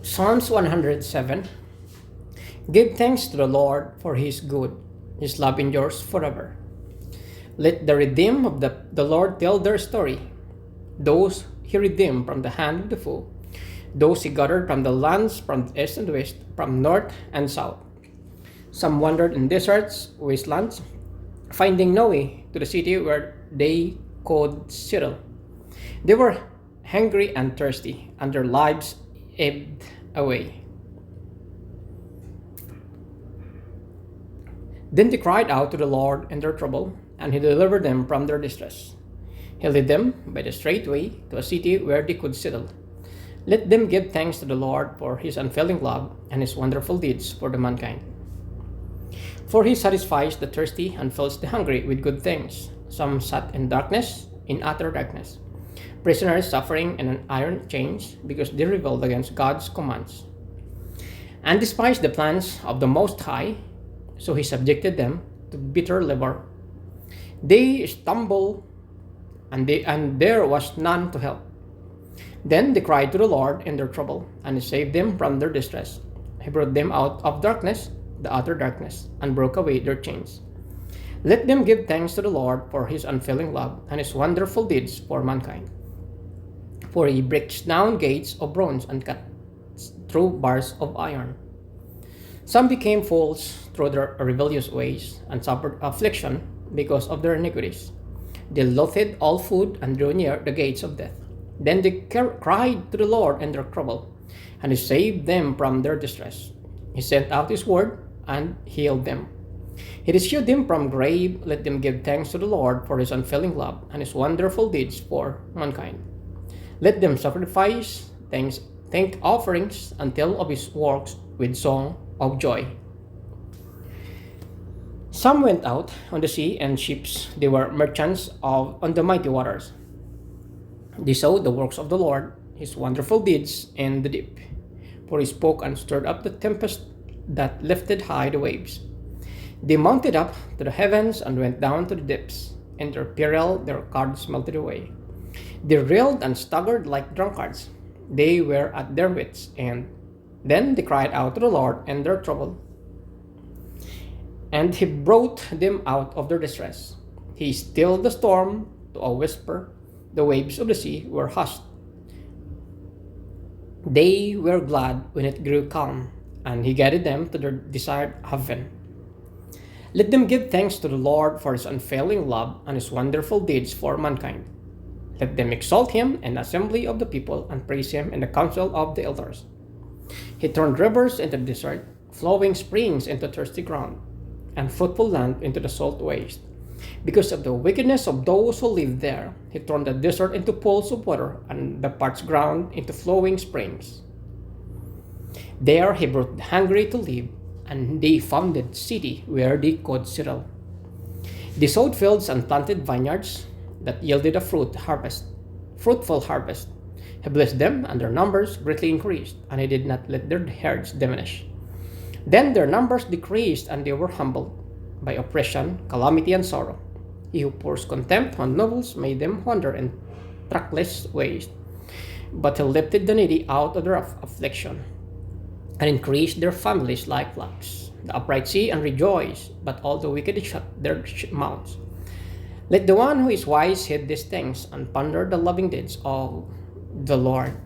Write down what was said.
Psalms 107. Give thanks to the Lord for his good. His love endures forever. Let the redeemed of the Lord tell their story. Those he redeemed from the hand of the foe. Those he gathered from the lands from the east and west, from north and south. Some wandered in deserts, wastelands, finding no way to the city where they could settle. They were hungry and thirsty, and their lives ebbed away. Then they cried out to the Lord in their trouble, and he delivered them from their distress. He led them by the straight way to a city where they could settle. Let them give thanks to the Lord for his unfailing love and his wonderful deeds for the mankind. For he satisfies the thirsty and fills the hungry with good things. Some sat in darkness, in utter darkness, prisoners suffering in an iron chains because they rebelled against God's commands, and despised the plans of the Most High, so he subjected them to bitter labor. They stumbled, and there was none to help. Then they cried to the Lord in their trouble, and he saved them from their distress. He brought them out of darkness, the utter darkness, and broke away their chains. Let them give thanks to the Lord for his unfailing love and his wonderful deeds for mankind. For he breaks down gates of bronze and cuts through bars of iron. Some became fools through their rebellious ways and suffered affliction because of their iniquities. They loathed all food and drew near the gates of death. Then they cried to the Lord in their trouble, and he saved them from their distress. He sent out his word and healed them. He rescued them from grave. Let them give thanks to the Lord for his unfailing love and his wonderful deeds for mankind. Let them sacrifice thank offerings and tell of his works with song of joy. Some went out on the sea and ships. They were merchants on the mighty waters. They saw the works of the Lord, his wonderful deeds in the deep. For he spoke and stirred up the tempest that lifted high the waves. They mounted up to the heavens and went down to the depths. In their peril, their cards melted away. They reeled and staggered like drunkards. They were at their wits' end. Then they cried out to the Lord in their trouble, and he brought them out of their distress. He stilled the storm to a whisper. The waves of the sea were hushed. They were glad when it grew calm, and he guided them to their desired haven. Let them give thanks to the Lord for his unfailing love and his wonderful deeds for mankind. Let them exalt him in the assembly of the people and praise him in the council of the elders. He turned rivers into the desert, flowing springs into thirsty ground, and fruitful land into the salt waste. Because of the wickedness of those who live there, he turned the desert into pools of water and the parched ground into flowing springs. There he brought the hungry to live, and they founded a city where they could settle. They sowed fields and planted vineyards that yielded a fruitful harvest. He blessed them, and their numbers greatly increased, and he did not let their herds diminish. Then their numbers decreased, and they were humbled by oppression, calamity, and sorrow. He who pours contempt on nobles made them wander in trackless ways. But he lifted the needy out of their affliction, and increased their families like flocks. The upright see and rejoice, but all the wicked shut their mouths. Let the one who is wise heed these things, and ponder the loving deeds of the Lord.